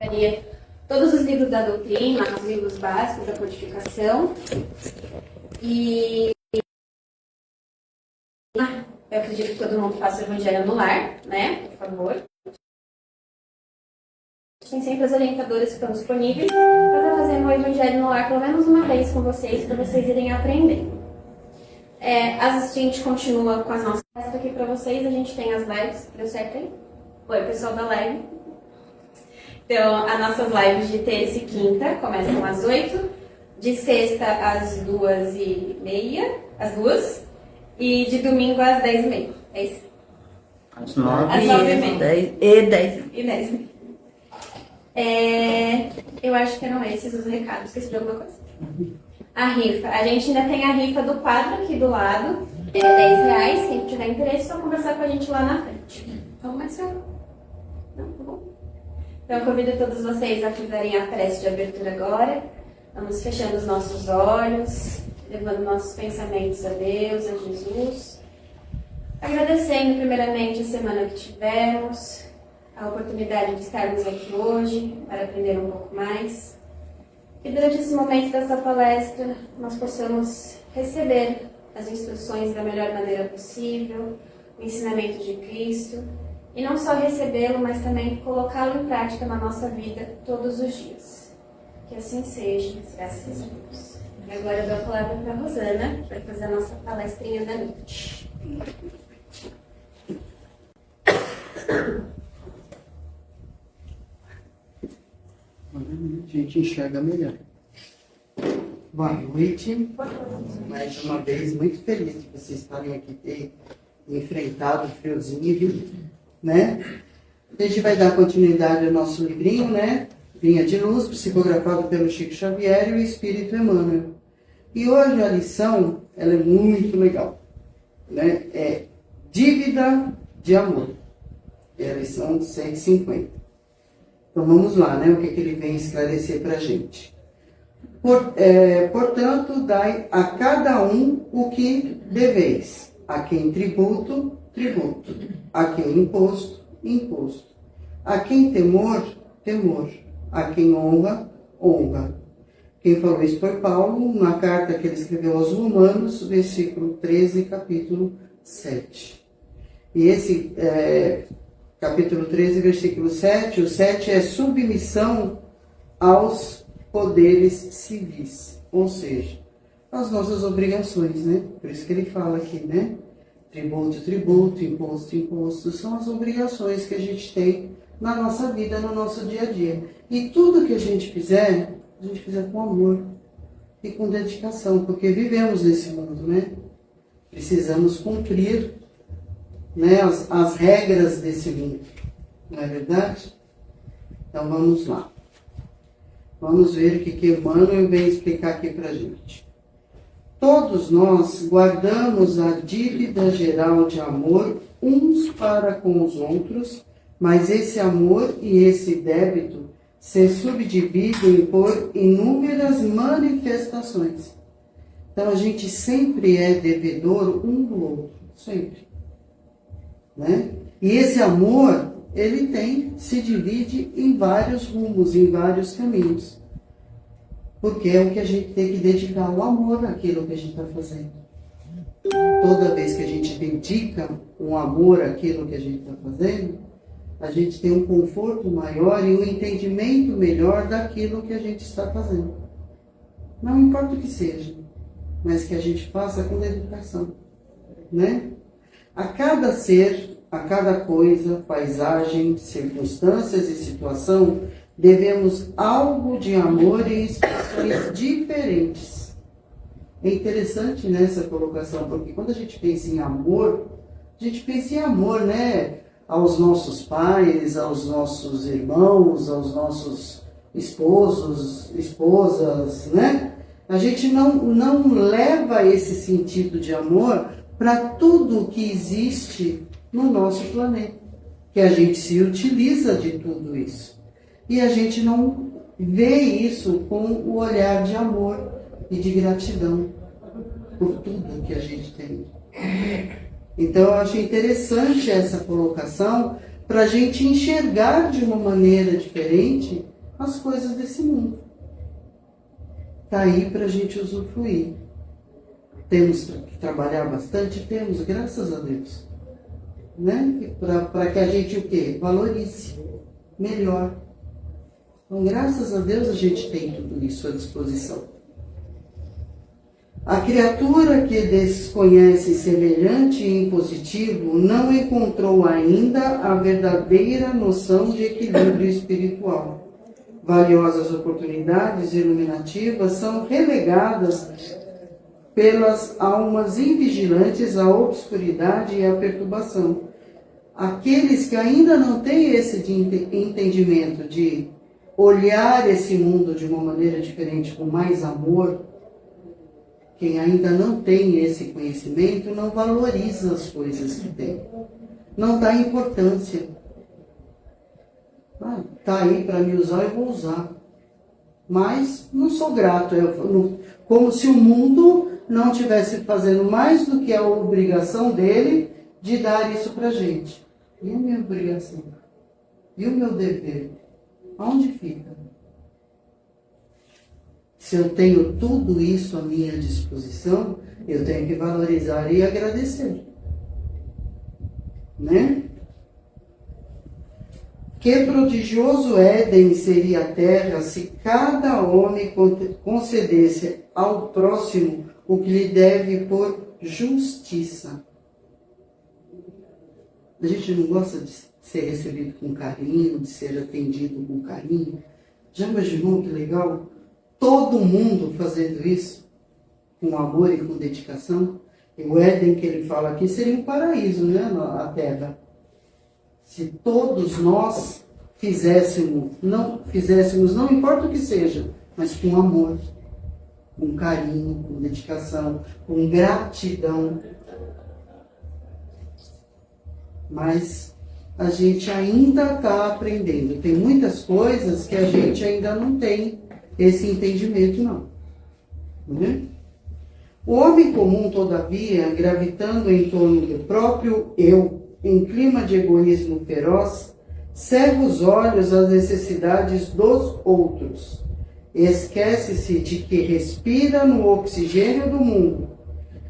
Faria todos os livros da doutrina, os livros básicos da codificação. E eu acredito que todo mundo faça o Evangelho no lar, né? Por favor. Tem sempre as orientadoras que estão disponíveis para estar fazendo o Evangelho no lar pelo menos uma vez com vocês, para vocês irem aprender. A gente continua com as nossas festas aqui para vocês. A gente tem as lives. Deu certo aí? Oi, pessoal da live. Então, as nossas lives de terça e quinta começam às 8, de sexta às 2h30, às 2, e de domingo às 10h30. É isso? Às 9 às 9h30. E 10. E 10h30. Eu acho que eram esses os recados. Esqueci de alguma coisa? A rifa. A gente ainda tem a rifa do quadro aqui do lado. É R$10. Quem tiver interesse, é só conversar com a gente lá na frente. Vamos começar? Não? Tá bom? Então, eu convido todos vocês a fazerem a prece de abertura agora. Vamos fechando os nossos olhos, levando nossos pensamentos a Deus, a Jesus. Agradecendo primeiramente a semana que tivemos, a oportunidade de estarmos aqui hoje para aprender um pouco mais. Que durante esse momento dessa palestra nós possamos receber as instruções da melhor maneira possível, o ensinamento de Cristo, e não só recebê-lo, mas também colocá-lo em prática na nossa vida todos os dias. Que assim seja, graças a Deus. E agora eu dou a palavra para a Rosana, que vai fazer a nossa palestrinha da noite. A gente enxerga melhor. Boa noite. Mais uma vez, muito feliz de vocês estarem aqui, ter enfrentado o friozinho, né? A gente vai dar continuidade ao nosso livrinho, né? Vinha de Luz, psicografado pelo Chico Xavier e o Espírito Emmanuel. E hoje a lição, ela é muito legal, né? É Dívida de Amor. É a lição 150. Então vamos lá, né? O que ele vem esclarecer para a gente. Portanto, dai a cada um o que deveis. A quem tributo, tributo. A quem imposto, imposto. A quem temor, temor. A quem honra, honra. Quem falou isso foi Paulo, na carta que ele escreveu aos Romanos, versículo 13, capítulo 7. E esse capítulo 13, versículo 7, o 7 é submissão aos poderes civis, ou seja, as nossas obrigações, né? Por isso que ele fala aqui, né? Tributo, tributo, imposto, imposto, são as obrigações que a gente tem na nossa vida, no nosso dia a dia. E tudo que a gente fizer com amor e com dedicação, porque vivemos nesse mundo, né? Precisamos cumprir, né, as regras desse mundo, não é verdade? Então vamos lá. Vamos ver o que Emmanuel vem explicar aqui para a gente. Todos nós guardamos a dívida geral de amor uns para com os outros, mas esse amor e esse débito se subdividem por inúmeras manifestações. Então a gente sempre é devedor um do outro, sempre. Né? E esse amor, ele se divide em vários rumos, em vários caminhos. Porque é o que a gente tem que dedicar o amor àquilo que a gente está fazendo. Toda vez que a gente dedica um amor àquilo que a gente está fazendo, a gente tem um conforto maior e um entendimento melhor daquilo que a gente está fazendo. Não importa o que seja, mas que a gente faça com dedicação, né? A cada ser, a cada coisa, paisagem, circunstâncias e situação, devemos algo de amor em expressões diferentes. É interessante nessa colocação, porque quando a gente pensa em amor, a gente pensa em amor, né? Aos nossos pais, aos nossos irmãos, aos nossos esposos, esposas, né? A gente não leva esse sentido de amor para tudo que existe no nosso planeta, que a gente se utiliza de tudo isso. E a gente não vê isso com o olhar de amor e de gratidão por tudo que a gente tem. Então eu acho interessante essa colocação, para a gente enxergar de uma maneira diferente as coisas desse mundo. Está aí para a gente usufruir. Temos que trabalhar bastante? Temos, graças a Deus. Né? Para que a gente o quê? Valorize melhor. Então, graças a Deus, a gente tem tudo isso à disposição. A criatura que desconhece semelhante e impositivo não encontrou ainda a verdadeira noção de equilíbrio espiritual. Valiosas oportunidades iluminativas são relegadas pelas almas invigilantes à obscuridade e à perturbação. Aqueles que ainda não têm esse entendimento de olhar esse mundo de uma maneira diferente, com mais amor, quem ainda não tem esse conhecimento não valoriza as coisas que tem, não dá importância. Está aí para me usar, eu vou usar. Mas não sou grato, como se o mundo não estivesse fazendo mais do que a obrigação dele de dar isso para a gente. E a minha obrigação? E o meu dever? Aonde fica? Se eu tenho tudo isso à minha disposição, eu tenho que valorizar e agradecer. Né? Que prodigioso Éden seria a terra se cada homem concedesse ao próximo o que lhe deve por justiça. A gente não gosta de ser recebido com carinho, de ser atendido com carinho. Já imaginou que legal? Todo mundo fazendo isso, com amor e com dedicação. E o Éden que ele fala aqui seria um paraíso, né? A terra. Se todos nós fizéssemos, não importa o que seja, mas com amor, com carinho, com dedicação, com gratidão. Mas a gente ainda está aprendendo. Tem muitas coisas que a gente ainda não tem esse entendimento, não. O homem comum, todavia, gravitando em torno do próprio eu, em clima de egoísmo feroz, cerra os olhos às necessidades dos outros. Esquece-se de que respira no oxigênio do mundo,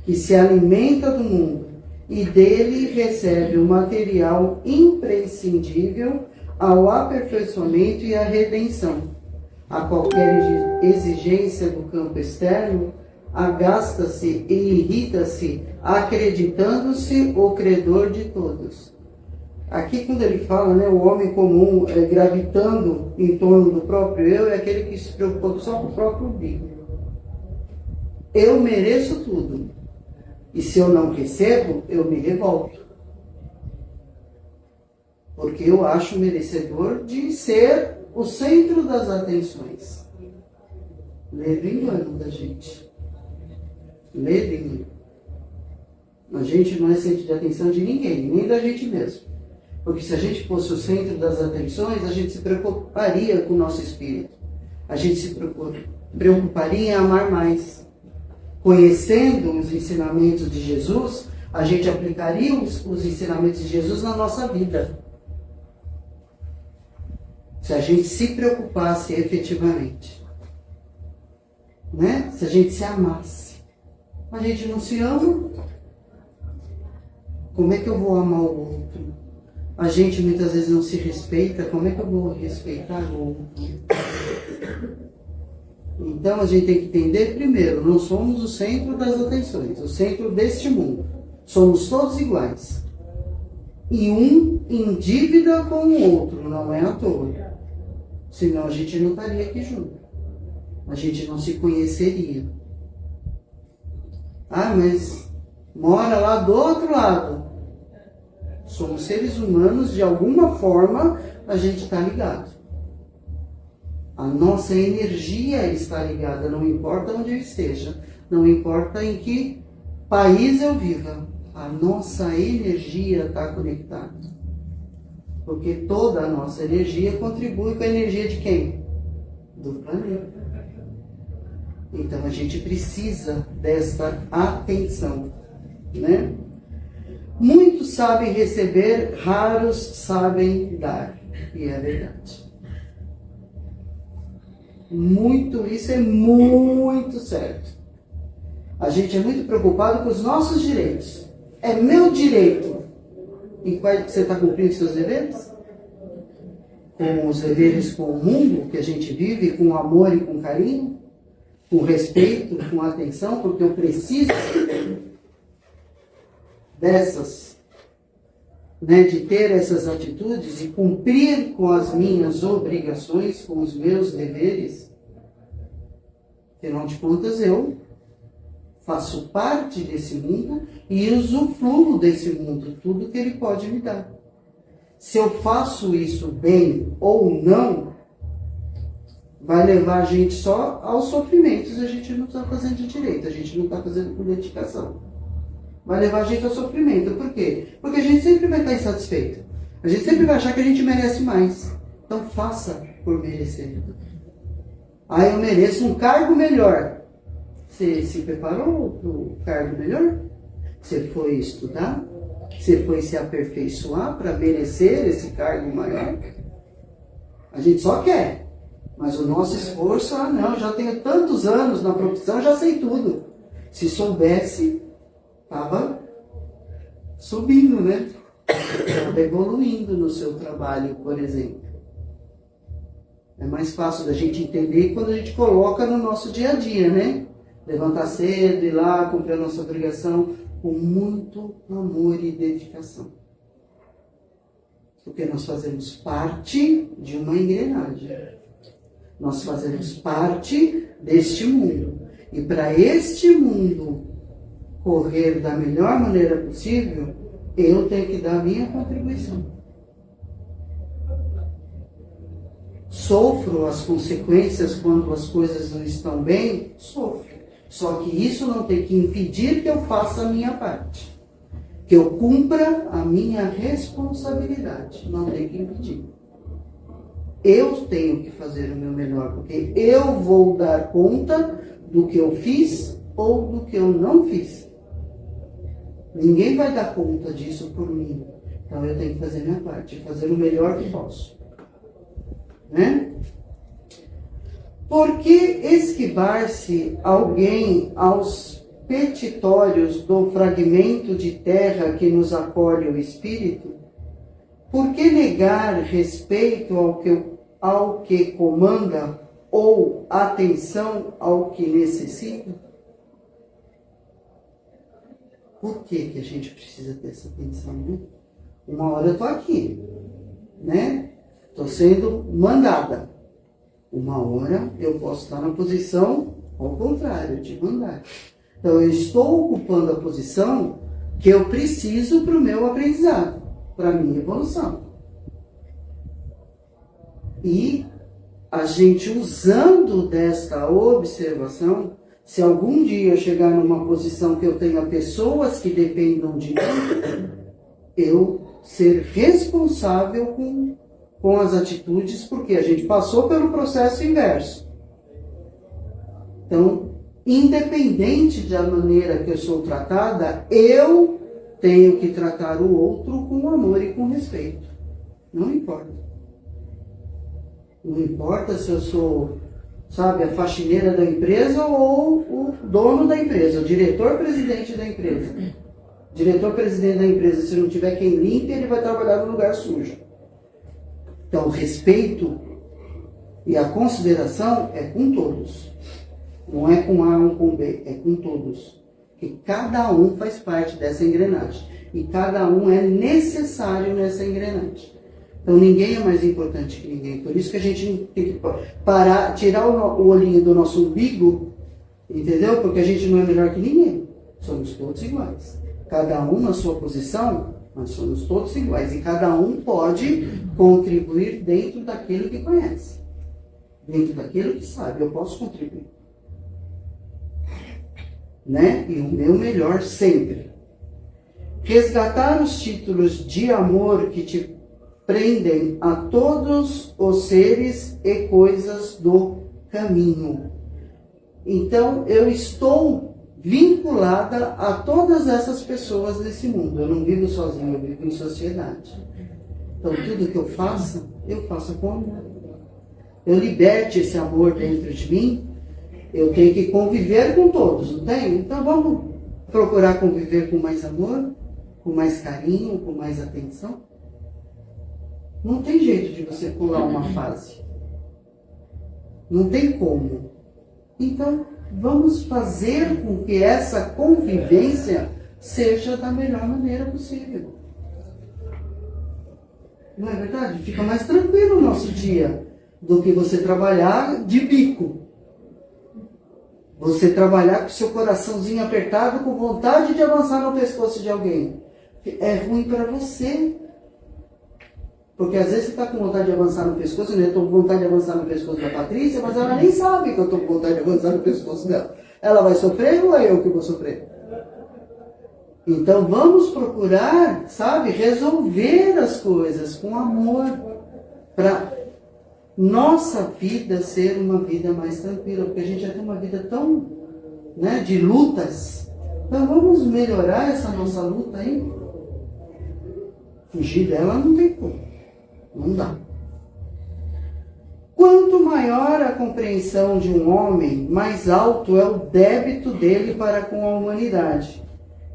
que se alimenta do mundo, e dele recebe o material imprescindível ao aperfeiçoamento e à redenção. A qualquer exigência do campo externo, agasta-se e irrita-se, acreditando-se o credor de todos. Aqui, quando ele fala, né, o homem comum gravitando em torno do próprio eu, é aquele que se preocupa só com o próprio umbigo. Eu mereço tudo. E se eu não recebo, eu me revolto. Porque eu acho merecedor de ser o centro das atenções. Leve engano da gente. Leve engano. A gente não é centro de atenção de ninguém, nem da gente mesmo. Porque se a gente fosse o centro das atenções, a gente se preocuparia com o nosso espírito. A gente se preocuparia em amar mais. Conhecendo os ensinamentos de Jesus, a gente aplicaria os ensinamentos de Jesus na nossa vida. Se a gente se preocupasse efetivamente. Né? Se a gente se amasse. A gente não se ama. Como é que eu vou amar o outro? A gente muitas vezes não se respeita. Como é que eu vou respeitar o outro? Então a gente tem que entender, primeiro, não somos o centro das atenções, o centro deste mundo. Somos todos iguais. E um em dívida com o outro, não é à toa. Senão a gente não estaria aqui junto. A gente não se conheceria. Ah, mas mora lá do outro lado. Somos seres humanos, de alguma forma a gente está ligado. A nossa energia está ligada, não importa onde eu esteja, não importa em que país eu viva, a nossa energia está conectada. Porque toda a nossa energia contribui com a energia de quem? Do planeta. Então a gente precisa dessa atenção, né? Muitos sabem receber, raros sabem dar. E é verdade. Isso é muito certo. A gente é muito preocupado com os nossos direitos. É meu direito. E qual é que você está cumprindo seus deveres? Com os deveres com o mundo que a gente vive, com amor e com carinho, com respeito, com atenção, porque eu preciso dessas, né, de ter essas atitudes e cumprir com as minhas obrigações, com os meus deveres. Afinal de contas, eu faço parte desse mundo e usufruo desse mundo, tudo que ele pode me dar. Se eu faço isso bem ou não, vai levar a gente só aos sofrimentos. A gente não está fazendo de direito, a gente não está fazendo com dedicação. Vai levar a gente ao sofrimento. Por quê? Porque a gente sempre vai estar insatisfeito. A gente sempre vai achar que a gente merece mais. Então faça por merecer. Ah, eu mereço um cargo melhor. Você se preparou para o cargo melhor? Você foi estudar? Você foi se aperfeiçoar para merecer esse cargo maior? A gente só quer. Mas o nosso esforço, não, já tenho tantos anos na profissão, já sei tudo. Se soubesse, estava subindo, né? Estava evoluindo no seu trabalho, por exemplo. É mais fácil da gente entender quando a gente coloca no nosso dia a dia, né? Levantar cedo, ir lá, cumprir a nossa obrigação com muito amor e dedicação. Porque nós fazemos parte de uma engrenagem. Nós fazemos parte deste mundo. E para este mundo correr da melhor maneira possível, eu tenho que dar a minha contribuição. Sofro as consequências quando as coisas não estão bem? Sofro. Só que isso não tem que impedir que eu faça a minha parte. Que eu cumpra a minha responsabilidade. Não tem que impedir. Eu tenho que fazer o meu melhor, porque eu vou dar conta do que eu fiz ou do que eu não fiz. Ninguém vai dar conta disso por mim. Então eu tenho que fazer minha parte, fazer o melhor que posso. Né? Por que esquivar-se alguém aos petitórios do fragmento de terra que nos acolhe o espírito? Por que negar respeito ao que comanda ou atenção ao que necessita? Por que a gente precisa ter essa atenção, né? Uma hora eu estou aqui, né? Estou sendo mandada. Uma hora eu posso estar na posição ao contrário, de mandar. Então eu estou ocupando a posição que eu preciso para o meu aprendizado, para a minha evolução. E a gente usando desta observação, se algum dia eu chegar numa posição que eu tenha pessoas que dependam de mim, eu ser responsável com as atitudes, porque a gente passou pelo processo inverso. Então, independente da maneira que eu sou tratada, eu tenho que tratar o outro com amor e com respeito. Não importa. Não importa se eu sou, sabe, a faxineira da empresa ou o dono da empresa, o diretor-presidente da empresa. Diretor-presidente da empresa, se não tiver quem limpe, ele vai trabalhar no lugar sujo. Então, o respeito e a consideração é com todos. Não é com A ou com B, é com todos. Porque cada um faz parte dessa engrenagem. E cada um é necessário nessa engrenagem. Então, ninguém é mais importante que ninguém. Por isso que a gente tem que parar, tirar o olhinho do nosso umbigo, entendeu? Porque a gente não é melhor que ninguém. Somos todos iguais. Cada um na sua posição, nós somos todos iguais. E cada um pode contribuir dentro daquilo que conhece. Dentro daquilo que sabe. Eu posso contribuir. Né? E o meu melhor sempre. Resgatar os títulos de amor que te prendem a todos os seres e coisas do caminho. Então, eu estou vinculada a todas essas pessoas desse mundo. Eu não vivo sozinho, eu vivo em sociedade. Então, tudo que eu faço com amor. Eu liberte esse amor dentro de mim, eu tenho que conviver com todos, não tem? Então, vamos procurar conviver com mais amor, com mais carinho, com mais atenção. Não tem jeito de você pular uma fase. Não tem como. Então, vamos fazer com que essa convivência seja da melhor maneira possível. Não é verdade? Fica mais tranquilo o nosso dia do que você trabalhar de bico. Você trabalhar com seu coraçãozinho apertado, com vontade de avançar no pescoço de alguém. É ruim para você. Porque às vezes você está com vontade de avançar no pescoço, né? Eu estou com vontade de avançar no pescoço da Patrícia, mas ela nem sabe que eu estou com vontade de avançar no pescoço dela. Ela vai sofrer ou é eu que vou sofrer? Então vamos procurar, sabe, resolver as coisas com amor, para nossa vida ser uma vida mais tranquila, porque a gente já tem uma vida tão, né, de lutas. Então vamos melhorar essa nossa luta aí. Fugir dela não tem como. Não dá. Quanto maior a compreensão de um homem, mais alto é o débito dele para com a humanidade.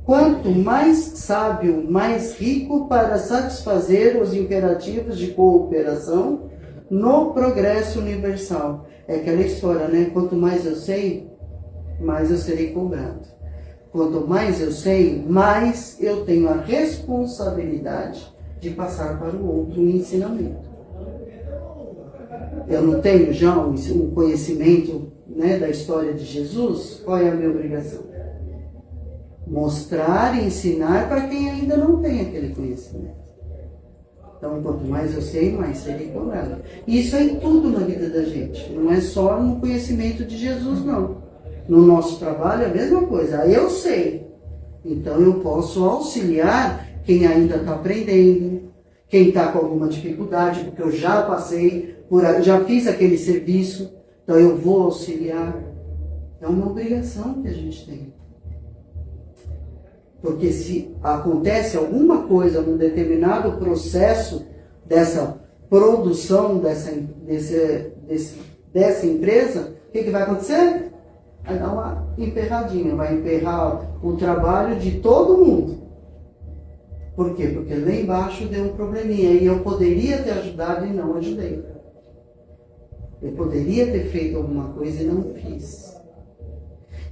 Quanto mais sábio, mais rico para satisfazer os imperativos de cooperação no progresso universal. É aquela história, né? Quanto mais eu sei, mais eu serei cobrado. Quanto mais eu sei, mais eu tenho a responsabilidade de passar para o outro o ensinamento. Eu não tenho já um conhecimento, né, da história de Jesus? Qual é a minha obrigação? Mostrar e ensinar para quem ainda não tem aquele conhecimento. Então, quanto mais eu sei, mais serei cobrado. E isso é em tudo na vida da gente. Não é só no conhecimento de Jesus, não. No nosso trabalho é a mesma coisa. Eu sei. Então, eu posso auxiliar quem ainda está aprendendo, quem está com alguma dificuldade, porque eu já passei, já fiz aquele serviço, então eu vou auxiliar. É uma obrigação que a gente tem. Porque se acontece alguma coisa num determinado processo dessa produção dessa empresa, o que vai acontecer? Vai dar uma emperradinha, vai emperrar o trabalho de todo mundo. Por quê? Porque lá embaixo deu um probleminha e eu poderia ter ajudado e não ajudei. Eu poderia ter feito alguma coisa e não fiz.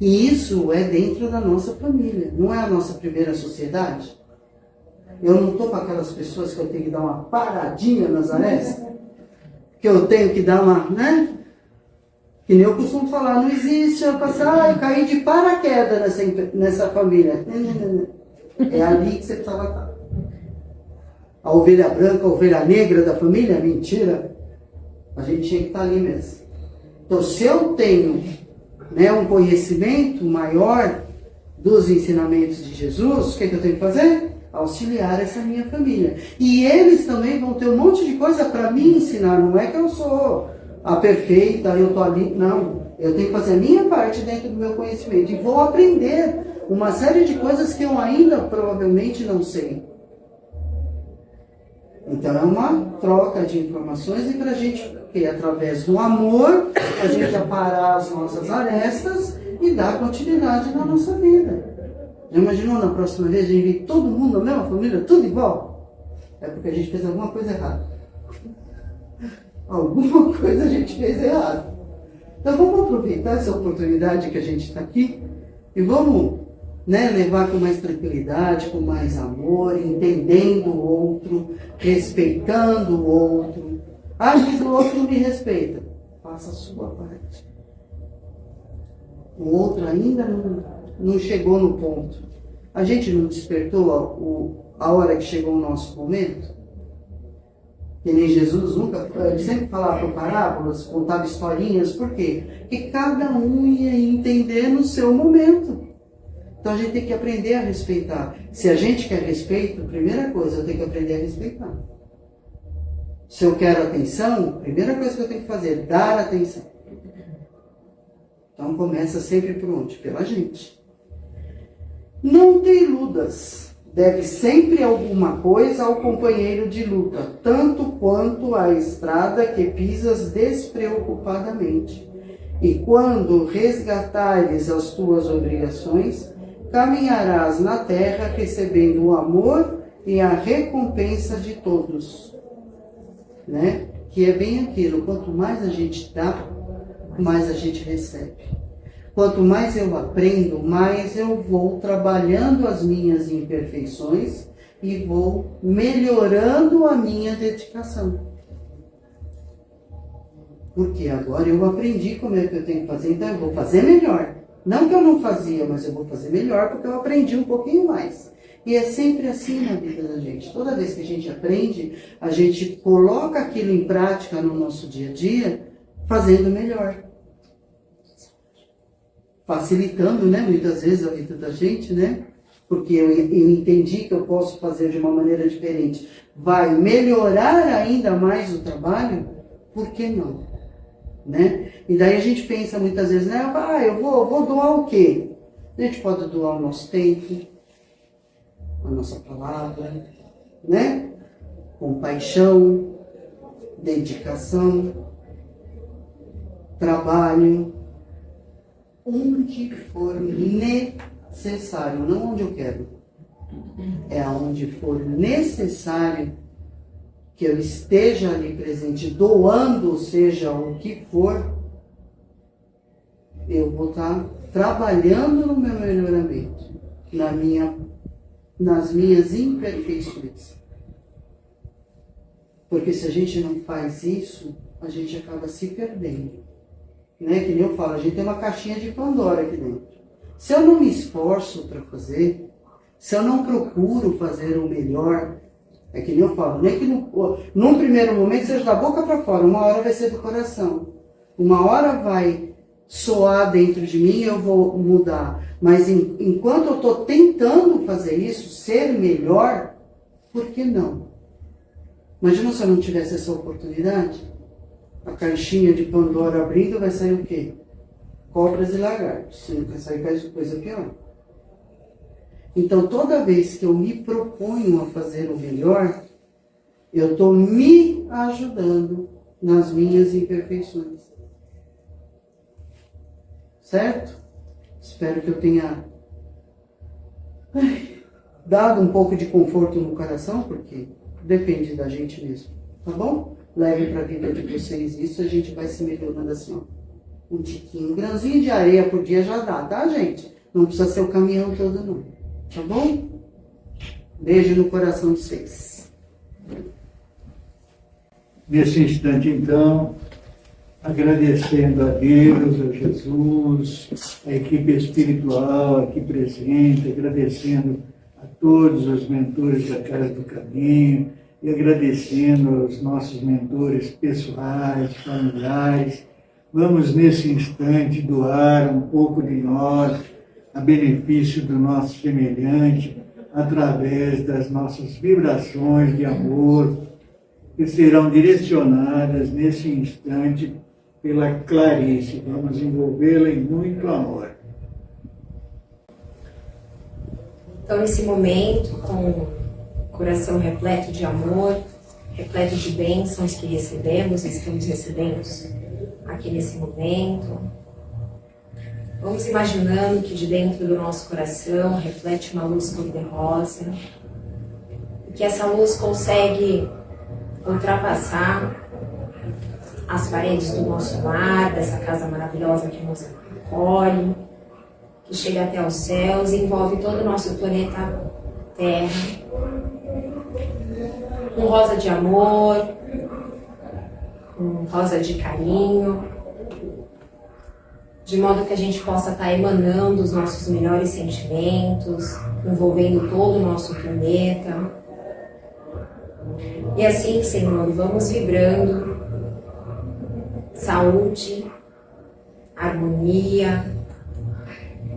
E isso é dentro da nossa família, não é a nossa primeira sociedade? Eu não estou com aquelas pessoas que eu tenho que dar uma paradinha nas arestas, que eu tenho que dar uma, né? Que nem eu costumo falar, não existe eu passar, eu caí de paraquedas nessa família. É ali que você precisava estar. A ovelha branca, a ovelha negra da família? Mentira. A gente tinha que estar ali mesmo. Então, se eu tenho, né, um conhecimento maior dos ensinamentos de Jesus, o que eu tenho que fazer? Auxiliar essa minha família. E eles também vão ter um monte de coisa para me ensinar. Não é que eu sou a perfeita, eu estou ali. Não. Eu tenho que fazer a minha parte dentro do meu conhecimento. E vou aprender uma série de coisas que eu ainda provavelmente não sei. Então é uma troca de informações e para a gente, que através do amor, a gente aparar as nossas arestas e dar continuidade na nossa vida. Já imaginou na próxima vez a gente ver todo mundo, a mesma família, tudo igual? É porque a gente fez alguma coisa errada. Alguma coisa a gente fez errado. Então vamos aproveitar essa oportunidade que a gente está aqui e vamos, né, levar com mais tranquilidade, com mais amor, entendendo o outro, respeitando o outro. Ah, mas o outro não me respeita. Faça a sua parte. O outro ainda não chegou no ponto. A gente não despertou a hora que chegou o nosso momento? Que nem Jesus nunca, ele sempre falava por parábolas, contava historinhas. Por quê? Porque cada um ia entender no seu momento. Então a gente tem que aprender a respeitar. Se a gente quer respeito, primeira coisa, eu tenho que aprender a respeitar. Se eu quero atenção, primeira coisa que eu tenho que fazer, dar atenção. Então começa sempre por onde? Pela gente. Não te iludas. Deve sempre alguma coisa ao companheiro de luta, tanto quanto a estrada que pisas despreocupadamente. E quando resgatares as tuas obrigações, caminharás na terra recebendo o amor e a recompensa de todos. Né? Que é bem aquilo, quanto mais a gente dá, mais a gente recebe. Quanto mais eu aprendo, mais eu vou trabalhando as minhas imperfeições e vou melhorando a minha dedicação. Porque agora eu aprendi como é que eu tenho que fazer, então eu vou fazer melhor. Não que eu não fazia, mas eu vou fazer melhor porque eu aprendi um pouquinho mais. E é sempre assim na vida da gente. Toda vez que a gente aprende, a gente coloca aquilo em prática no nosso dia a dia, fazendo melhor. Facilitando, né, muitas vezes a vida da gente, né? Porque eu entendi que eu posso fazer de uma maneira diferente. Vai melhorar ainda mais o trabalho? Por que não? Né? E daí a gente pensa muitas vezes, né? Eu vou doar o quê? A gente pode doar o nosso tempo, a nossa palavra, né? Compaixão, dedicação, trabalho, onde for necessário, não onde eu quero. É aonde for necessário que eu esteja ali presente, doando, seja o que for, eu vou estar trabalhando no meu melhoramento, nas minhas imperfeições. Porque se a gente não faz isso, a gente acaba se perdendo. Né? Que nem eu falo, a gente tem uma caixinha de Pandora aqui dentro. Se eu não me esforço para fazer, se eu não procuro fazer o melhor, é que nem eu falo, nem que num primeiro momento seja da boca para fora, uma hora vai ser do coração. Uma hora vai soar dentro de mim e eu vou mudar. Mas enquanto eu estou tentando fazer isso, ser melhor, por que não? Imagina se eu não tivesse essa oportunidade. A caixinha de Pandora abrindo, vai sair o quê? Cobras e lagartos. Se não quer sair coisa pior. Então, toda vez que eu me proponho a fazer o melhor, eu estou me ajudando nas minhas imperfeições. Certo? Espero que eu tenha dado um pouco de conforto no coração, porque depende da gente mesmo. Tá bom? Levem para a vida de vocês isso, a gente vai se melhorando assim, ó. Um tiquinho, um grãozinho de areia por dia já dá, tá, gente? Não precisa ser o caminhão todo, não. Tá bom? Beijo no coração de vocês. Nesse instante, então, agradecendo a Deus, a Jesus, a equipe espiritual aqui presente, agradecendo a todos os mentores da Casa do Caminho, e agradecendo aos nossos mentores pessoais, familiares. Vamos, nesse instante, doar um pouco de nós a benefício do nosso semelhante, através das nossas vibrações de amor, que serão direcionadas, nesse instante, pela Clarice. Vamos envolvê-la em muito amor. Então, nesse momento, com coração repleto de amor, repleto de bênçãos que recebemos e estamos recebendo aqui nesse momento. Vamos imaginando que de dentro do nosso coração reflete uma luz cor-de-rosa e que essa luz consegue ultrapassar as paredes do nosso lar, dessa casa maravilhosa que nos acolhe, que chega até os céus e envolve todo o nosso planeta Terra. Um rosa de amor, um rosa de carinho, de modo que a gente possa estar emanando os nossos melhores sentimentos, envolvendo todo o nosso planeta. E assim, Senhor, vamos vibrando saúde, harmonia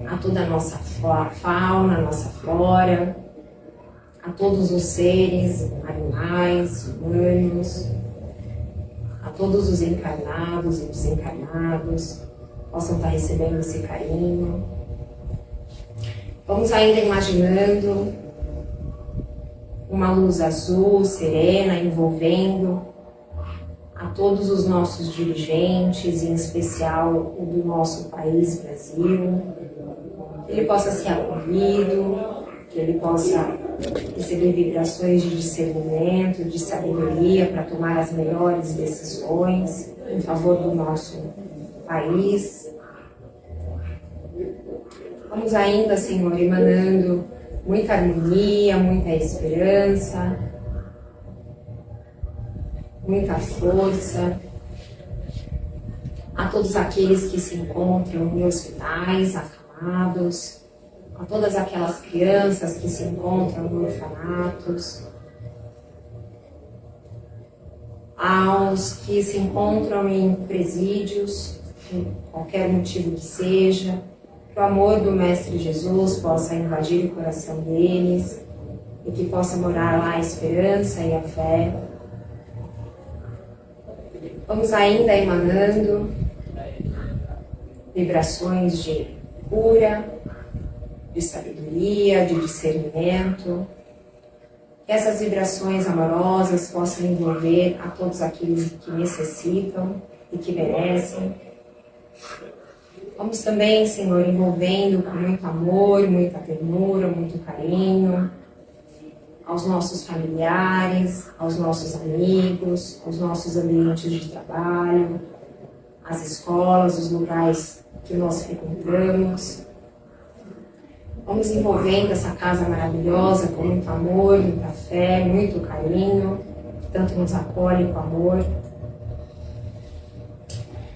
a toda a nossa fauna, a nossa flora, a todos os seres, animais, humanos, a todos os encarnados e desencarnados, possam estar recebendo esse carinho. Vamos ainda imaginando uma luz azul, serena, envolvendo a todos os nossos dirigentes, em especial o do nosso país, Brasil. Que ele possa ser acolhido, que ele possa receber vibrações de discernimento, de sabedoria para tomar as melhores decisões em favor do nosso país. Vamos ainda, Senhor, emanando muita harmonia, muita esperança, muita força a todos aqueles que se encontram em hospitais, acamados, a todas aquelas crianças que se encontram em orfanatos, aos que se encontram em presídios, por qualquer motivo que seja, que o amor do Mestre Jesus possa invadir o coração deles e que possa morar lá a esperança e a fé. Vamos ainda emanando vibrações de cura, de sabedoria, de discernimento. Que essas vibrações amorosas possam envolver a todos aqueles que necessitam e que merecem. Vamos também, Senhor, envolvendo com muito amor, muita ternura, muito carinho, aos nossos familiares, aos nossos amigos, aos nossos ambientes de trabalho, as escolas, os lugares que nós frequentamos. Vamos envolvendo essa casa maravilhosa com muito amor, muita fé, muito carinho, que tanto nos acolhe com amor.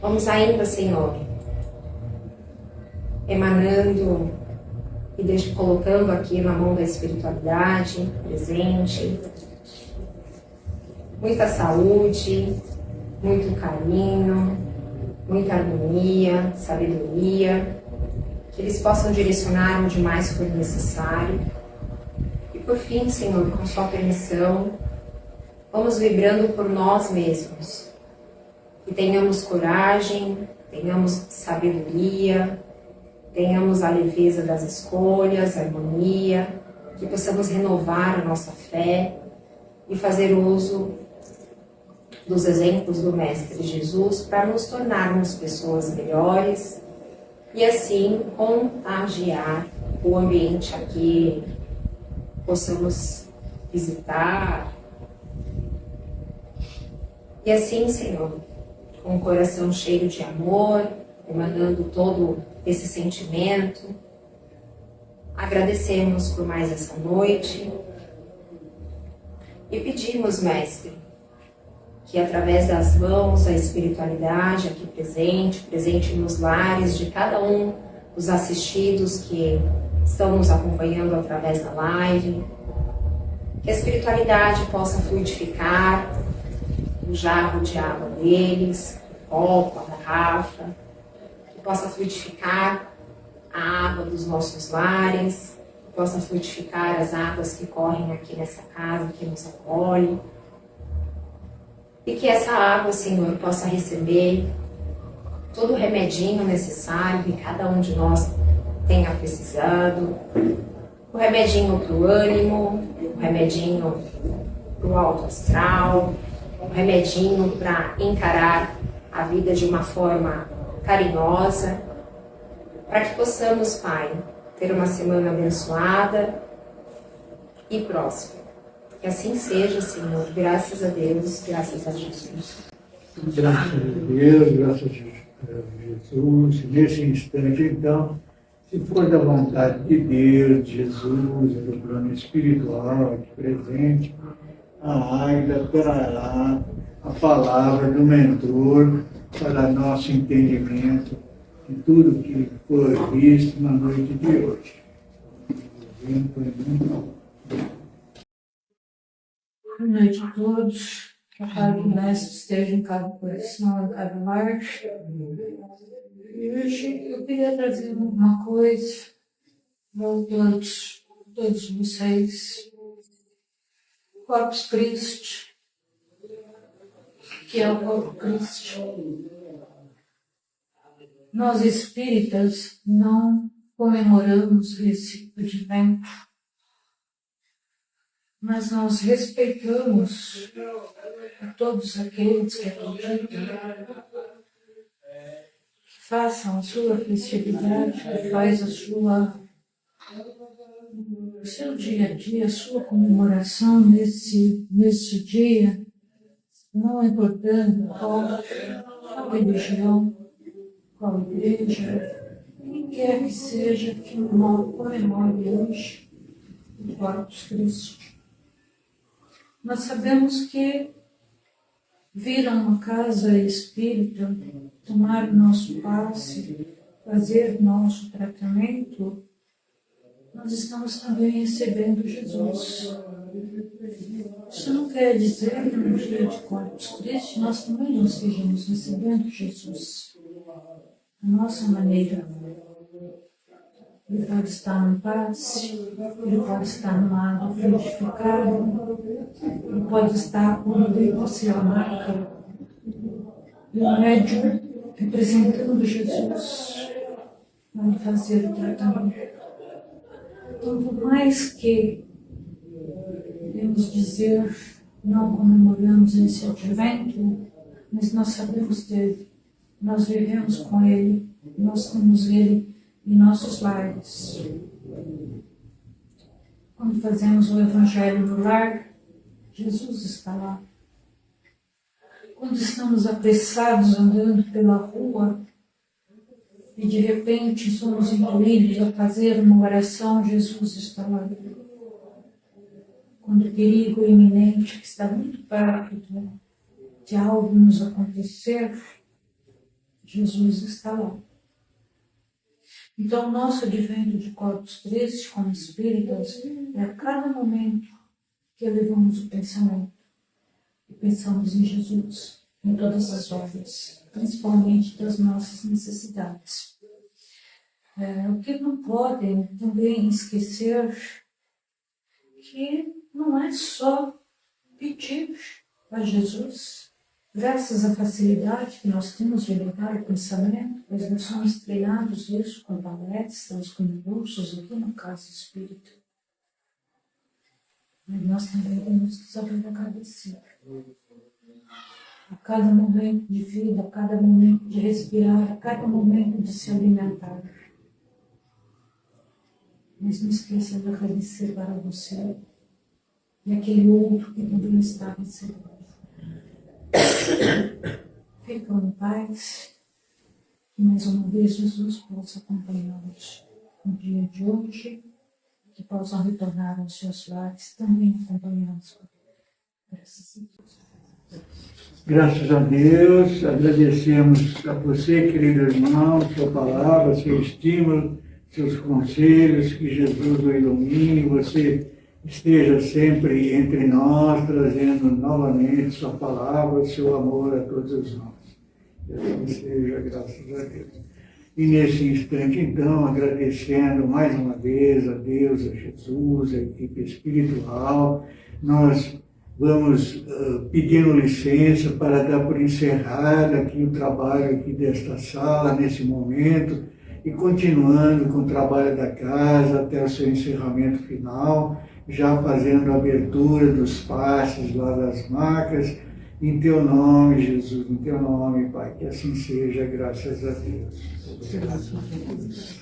Vamos ainda, Senhor, emanando e colocando aqui na mão da espiritualidade presente muita saúde, muito carinho, muita harmonia, sabedoria, que eles possam direcionar onde mais for necessário. E por fim, Senhor, com sua permissão, vamos vibrando por nós mesmos, que tenhamos coragem, tenhamos sabedoria, tenhamos a leveza das escolhas, a harmonia, que possamos renovar a nossa fé e fazer uso dos exemplos do Mestre Jesus para nos tornarmos pessoas melhores e assim contagiar o ambiente a que possamos visitar. E assim, Senhor, com o coração cheio de amor, emanando todo esse sentimento, agradecemos por mais essa noite e pedimos, Mestre, que através das mãos da espiritualidade aqui presente nos lares de cada um dos assistidos que estão nos acompanhando através da live, que a espiritualidade possa fluidificar o jarro de água deles, o copo, a garrafa, que possa fluidificar a água dos nossos lares, que possa fluidificar as águas que correm aqui nessa casa, que nos acolhe. E que essa água, Senhor, possa receber todo o remedinho necessário que cada um de nós tenha precisado. O remedinho para o ânimo, o remedinho para o alto astral, o remedinho para encarar a vida de uma forma carinhosa, para que possamos, Pai, ter uma semana abençoada e próspera. Que assim seja, Senhor. Graças a Deus, graças a Jesus. Graças a Deus, graças a Jesus. Nesse instante, então, se for da vontade de Deus, de Jesus, do plano espiritual aqui presente, a Águida trará a palavra do mentor para nosso entendimento de tudo que foi visto na noite de hoje. Boa noite a todos. Que a paz do Mestre esteja em cada coração, em cada lar. E hoje eu queria trazer uma coisa para todos vocês. Corpus Christi, que é o corpo Cristo. Nós espíritas não comemoramos esse advento, mas nós respeitamos a todos aqueles que acreditam, que façam a sua festividade, que faz o seu dia a dia, a sua comemoração nesse dia, não importando qual religião, qual igreja, quem quer que seja que comemore hoje o Corpus Christi. Nós sabemos que vir a uma casa espírita, tomar o nosso passe, fazer nosso tratamento, nós estamos também recebendo Jesus. Isso não quer dizer que no dia de Corpus Christi nós também não estejamos recebendo Jesus. A nossa maneira. Ele pode estar no passe, ele pode estar numa água frutificada, ele pode estar como dentro ser a marca do médium representando Jesus para fazer o tratamento. Então, por mais que podemos dizer não comemoramos esse advento, mas nós sabemos dele, nós vivemos com ele, nós temos ele em nossos lares. Quando fazemos o Evangelho no lar, Jesus está lá. Quando estamos apressados andando pela rua e de repente somos impelidos a fazer uma oração, Jesus está lá. Quando o perigo iminente, que está muito perto de algo nos acontecer, Jesus está lá. Então, o nosso advento de Corpus Christi, como espíritas, é a cada momento que elevamos o pensamento e pensamos em Jesus, em todas as horas, principalmente das nossas necessidades. O que não podem também esquecer que não é só pedir a Jesus, graças à facilidade que nós temos de elevar o pensamento, pois nós somos treinados isso com palestras, com cursos aqui no Casa Espírita. Mas nós também temos que saber agradecer. A cada momento de vida, a cada momento de respirar, a cada momento de se alimentar. Mas não esqueça de agradecer para você e aquele outro que também está recebendo. Ficam em paz, que mais uma vez Jesus possa acompanhá-los no dia de hoje, que possam retornar aos seus lares, também acompanhados. Graças a Deus, agradecemos a você, querido irmão, sua palavra, seu estímulo, seus conselhos, que Jesus o ilumine, você esteja sempre entre nós, trazendo novamente sua palavra, seu amor a todos nós. Que assim seja, graças a Deus. E nesse instante, então, agradecendo mais uma vez a Deus, a Jesus, a equipe espiritual, nós vamos pedindo licença para dar por encerrado aqui o trabalho aqui desta sala, nesse momento, e continuando com o trabalho da casa até o seu encerramento final, já fazendo a abertura dos passes lá das macas, em teu nome, Jesus, em teu nome, Pai, que assim seja, graças a Deus. Graças a Deus.